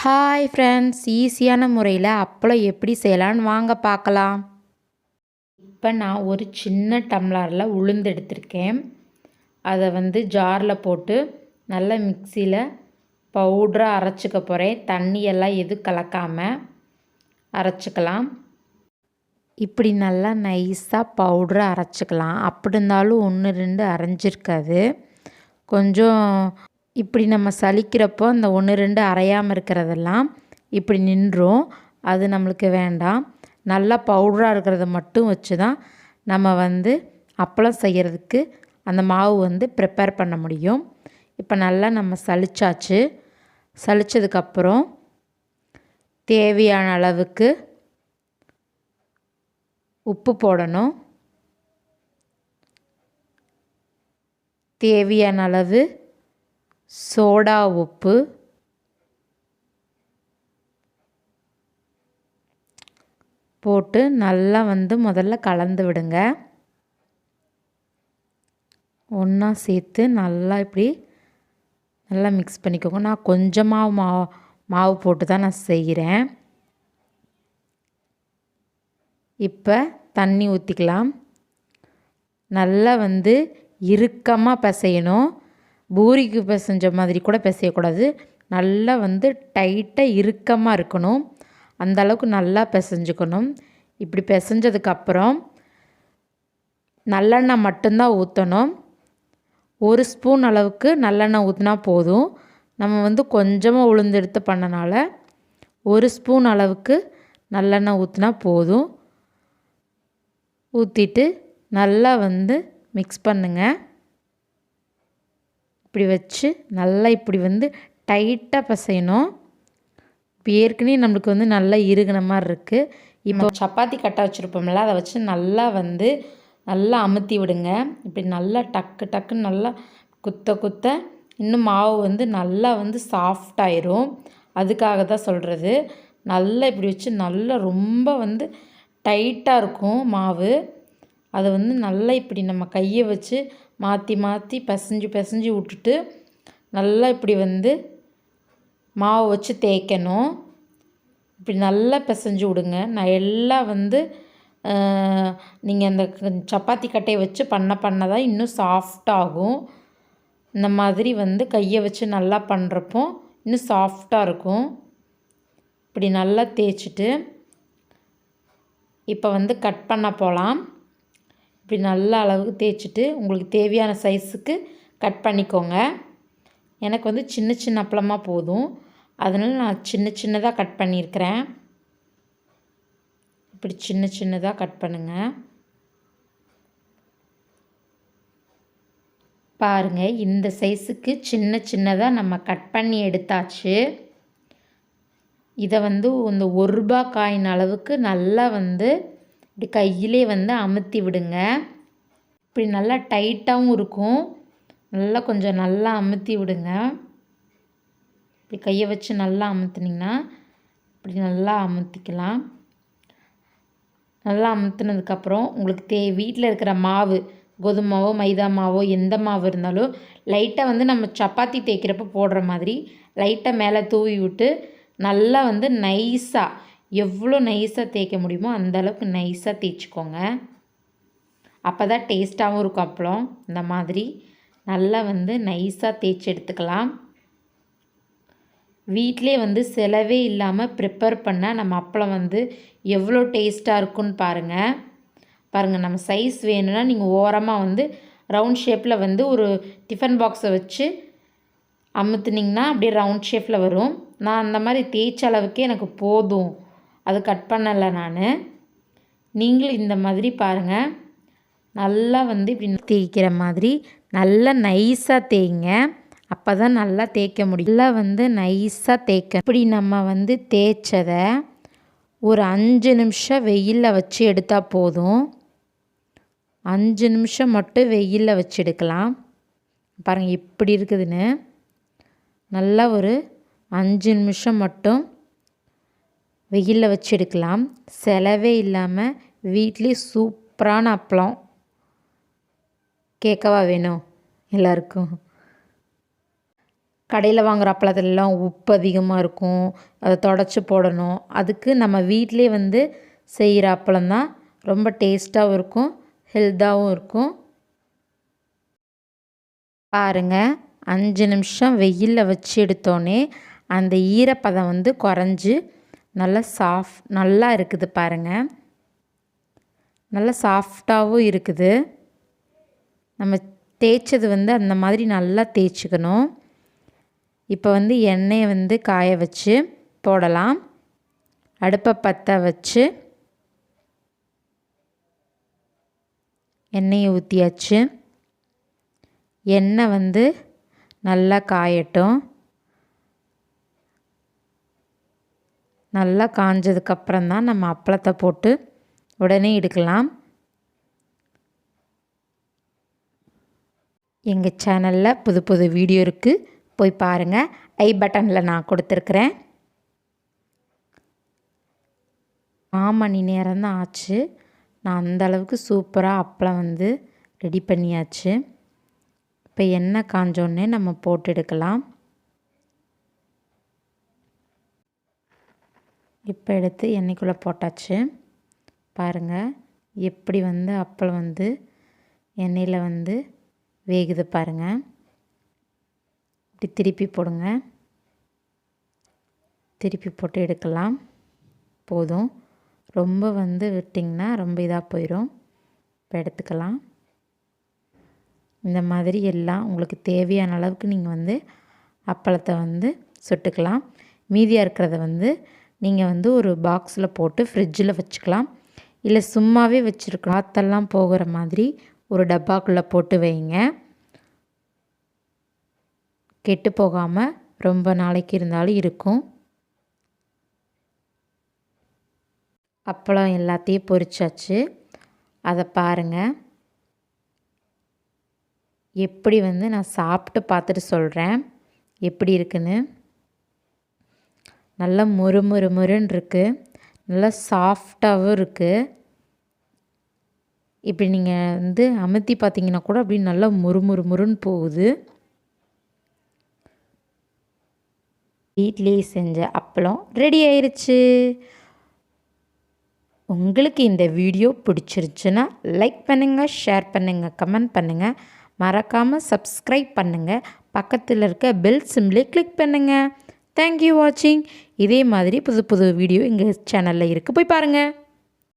Hi friends, ஈஸியான முறையில் அப்பளம் எப்படி செய்யலான்னு வாங்க பார்க்கலாம். இப்போ நான் ஒரு சின்ன டம்ளரில் உளுந்து எடுத்திருக்கேன். அதை ஜாரில் போட்டு நல்லா மிக்சியில் பவுடராக அரைச்சிக்க போகிறேன். தண்ணியெல்லாம் எதுவும் கலக்காமல் அரைச்சிக்கலாம். இப்படி நல்லா நைஸாக பவுடராக அரைச்சிக்கலாம். அப்படி இருந்தாலும் 1-2 அரைஞ்சிருக்காது. கொஞ்சம் இப்படி நம்ம சலிக்கிறப்போ அந்த 1-2 அரையாமல் இருக்கிறதெல்லாம் இப்படி நின்றும். அது நம்மளுக்கு வேண்டாம். நல்லா பவுடராக இருக்கிறத மட்டும் வச்சு தான் நம்ம அப்பளம் செய்கிறதுக்கு அந்த மாவு ப்ரிப்பேர் பண்ண முடியும். இப்போ நல்லா நம்ம சலிச்சாச்சு. சலிச்சதுக்கப்புறம் தேவையான அளவுக்கு உப்பு போடணும். தேவையான அளவு சோடா உப்பு, போட்டு நல்லா முதல்ல கலந்து விடுங்க. ஒன்றா சேர்த்து நல்லா இப்படி நல்லா மிக்ஸ் பண்ணிக்கோங்க. நான் கொஞ்சமாக மாவு போட்டு தான் நான் செய்கிறேன். இப்போ தண்ணி ஊற்றிக்கலாம். நல்லா இறுக்கமாக பிசையணும். பூரிக்கு பிசைஞ்ச மாதிரி கூட பிசையக்கூடாது. நல்லா டைட்டாக இறுக்கமாக இருக்கணும். அந்தளவுக்கு நல்லா பிசைஞ்சுக்கணும். இப்படி பிசைஞ்சதுக்கப்புறம் நல்லெண்ணெய் மட்டும்தான் ஊற்றணும். 1 ஸ்பூன் அளவுக்கு நல்லெண்ணெய் ஊற்றினா போதும். நம்ம கொஞ்சமாக உளுந்து எடுத்து பண்ணனால 1 ஸ்பூன் அளவுக்கு நல்லெண்ணெய் ஊற்றினா போதும். ஊற்றிட்டு நல்லா மிக்ஸ் பண்ணுங்கள். இப்படி வச்சு நல்லா இப்படி டைட்டாக பிசையணும். இப்போ ஏற்கனவே நம்மளுக்கு நல்லா இறுகின மாதிரி இருக்குது. இப்போ சப்பாத்தி கட்டை வச்சுருப்போம்ல, அதை வச்சு நல்லா நல்லா அமுத்தி விடுங்க. இப்படி நல்லா டக்கு டக்குன்னு நல்லா குத்த இன்னும் மாவு நல்லா சாஃப்டாயிரும். அதுக்காக தான் சொல்கிறது. நல்லா இப்படி வச்சு நல்லா ரொம்ப டைட்டாக இருக்கும் மாவு. அதை நல்லா இப்படி நம்ம கையை வச்சு மாற்றி மாற்றி பிசைஞ்சு விட்டுட்டு நல்லா இப்படி மாவை வச்சு தேய்க்கணும். இப்படி நல்லா பிசைஞ்சு விடுங்க. நான் எல்லாம் நீங்கள் அந்த சப்பாத்தி கட்டையை வச்சு பண்ண தான் இன்னும் சாஃப்டாகும். இந்த மாதிரி கையை வச்சு நல்லா பண்ணுறப்போ இன்னும் சாஃப்டாக இருக்கும். இப்படி நல்லா தேய்ச்சிட்டு இப்போ கட் பண்ண போகலாம். இப்படி நல்ல அளவுக்கு தேய்ச்சிட்டு உங்களுக்கு தேவையான சைஸுக்கு கட் பண்ணிக்கோங்க. எனக்கு சின்ன சின்ன அப்பளமாக போதும். அதனால் நான் சின்னதாக கட் பண்ணியிருக்கிறேன். இப்படி சின்னதாக கட் பண்ணுங்கள். பாருங்கள், இந்த சைஸுக்கு சின்னதாக நம்ம கட் பண்ணி எடுத்தாச்சு. இதை இந்த 1 ரூபா காயின் அளவுக்கு நல்லா இப்படி கையிலே அமுத்தி விடுங்க. இப்படி நல்லா டைட்டாகவும் இருக்கும். நல்லா கொஞ்சம் நல்லா அமுத்தி விடுங்க. இப்படி கையை வச்சு நல்லா அமுத்துனிங்கன்னா இப்படி நல்லா அமுத்திக்கலாம். நல்லா அமுத்துனதுக்கப்புறம் உங்களுக்கு வீட்டில் இருக்கிற மாவு, கோதுமை மாவோ மைதா மாவோ எந்த மாவு இருந்தாலும் லைட்டாக நம்ம சப்பாத்தி தேய்க்கிறப்ப போடுற மாதிரி லைட்டாக மேலே தூவி விட்டு நல்லா நைஸாக, எவ்வளோ நைஸாக தேய்க்க முடியுமோ அந்தளவுக்கு நைஸாக தேய்ச்சிக்கோங்க. அப்போ தான் டேஸ்ட்டாகவும் இருக்கும் அப்பளம். இந்த மாதிரி நல்லா நைஸாக தேய்ச்சி எடுத்துக்கலாம். வீட்டிலே செலவே இல்லாமல் ப்ரிப்பேர் பண்ண நம்ம அப்பளம் எவ்வளோ டேஸ்ட்டாக இருக்குன்னு பாருங்கள். நம்ம சைஸ் வேணும்னா நீங்கள் ஓரமாக ரவுண்ட் ஷேப்பில் ஒரு டிஃபன் பாக்ஸை வச்சு அமுத்துனிங்கன்னா அப்படியே ரவுண்ட் ஷேப்பில் வரும். நான் அந்த மாதிரி தேய்ச்ச அளவுக்கே எனக்கு போதும். அது கட் பண்ணலை நான். நீங்களும் இந்த மாதிரி பாருங்கள். நல்லா இப்படி தேய்க்கிற மாதிரி நல்லா நைஸாக தேய்ங்க. அப்போ தான் நல்லா தேய்க்க முடியும். நல்லா நைஸாக தேய்க்க. இப்படி நம்ம தேய்ச்சதை ஒரு 5 நிமிஷம் வெயிலில் வச்சு எடுத்தால் போதும். 5 நிமிஷம் மட்டும் வெயிலில் வச்சு எடுக்கலாம். பாருங்கள் எப்படி இருக்குதுன்னு. நல்லா ஒரு 5 நிமிஷம் மட்டும் வெயிலில் வச்சு எடுக்கலாம். செலவே இல்லாமல் வீட்லேயே சூப்பரான அப்பளம். கேட்கவா வேணும் எல்லாருக்கும்? கடையில் வாங்குகிற அப்பளத்துலலாம் உப்பு அதிகமாக இருக்கும், அதை தொடச்சி போடணும். அதுக்கு நம்ம வீட்டிலே வந்து செய்கிற அப்பளம் தான் ரொம்ப டேஸ்ட்டாகவும் இருக்கும், ஹெல்த்தாகவும் இருக்கும். பாருங்கள், 5 நிமிஷம் வெயிலில் வச்சு எடுத்தோடனே அந்த ஈரப்பதம் வந்து குறைஞ்சி நல்லா இருக்குது பாருங்கள். நல்லா சாஃப்டாகவும் இருக்குது. நம்ம தேய்ச்சது வந்து அந்த மாதிரி நல்லா தேய்ச்சிக்கணும். இப்போ வந்து எண்ணெயை வந்து காய வச்சு போடலாம். அடுப்பை பற்ற வச்சு எண்ணெயை ஊற்றியாச்சு. எண்ணெய் வந்து நல்லா காயட்டும். நல்லா காஞ்சதுக்கப்புறம் தான் நம்ம அப்பளத்தை போட்டு உடனே எடுக்கலாம். எங்கள் சேனலில் புது புது வீடியோ இருக்குது, போய் பாருங்கள். ஐ பட்டனில் நான் கொடுத்துருக்குறேன். 4 மணி நேரம் தான் ஆச்சு. நான் அந்தளவுக்கு சூப்பராக அப்பளம் வந்து ரெடி பண்ணியாச்சு. இப்போ எண்ணெய் காஞ்சோடனே நம்ம போட்டு எடுக்கலாம். இப்போ எடுத்து எண்ணெய்க்குள்ளே போட்டாச்சு. பாருங்கள் எப்படி வந்து அப்பளம் வந்து எண்ணெயில் வந்து வேகுது பாருங்கள். இப்படி திருப்பி போடுங்க. திருப்பி போட்டு எடுக்கலாம். போதும், ரொம்ப வந்து விட்டிங்கன்னா ரொம்ப இதாக போயிடும். இப்போ எடுத்துக்கலாம். இந்த மாதிரி எல்லாம் உங்களுக்கு தேவையான அளவுக்கு நீங்கள் வந்து அப்பளத்தை வந்து சுட்டுக்கலாம். மீதியாக இருக்கிறத வந்து நீங்கள் வந்து ஒரு பாக்ஸில் போட்டு ஃப்ரிட்ஜில் வச்சுக்கலாம். இல்லை சும்மாவே வச்சுருக்கலாம். காற்றெல்லாம் போகிற மாதிரி ஒரு டப்பாக்குள்ளே போட்டு வைங்க. கெட்டு போகாமல் ரொம்ப நாளைக்கு இருந்தாலும் இருக்கும். அப்பளம் எல்லாத்தையும் பொரிச்சாச்சு. அதை பாருங்கள், எப்படி வந்து நான் சாப்பிட்டு பார்த்துட்டு சொல்கிறேன் எப்படி இருக்குன்னு. நல்லா முறுன்னு இருக்குது, நல்லா சாஃப்டாகவும் இருக்குது. இப்படி நீங்கள் வந்து அமுத்தி பார்த்தீங்கன்னா கூட அப்படி நல்லா முறுன்னு போகுது. வீட்டிலேயே செஞ்ச அப்பளம் ரெடி ஆயிருச்சு. உங்களுக்கு இந்த வீடியோ பிடிச்சிருச்சுன்னா லைக் பண்ணுங்கள், ஷேர் பண்ணுங்கள், கமெண்ட் பண்ணுங்கள். மறக்காமல் சப்ஸ்கிரைப் பண்ணுங்கள். பக்கத்தில் இருக்க பெல் சிம்பிளை கிளிக் பண்ணுங்கள். தேங்க்யூ வாட்சிங். இதே மாதிரி புது புது வீடியோ எங்கள் சேனலில் இருக்குது, போய் பாருங்கள்.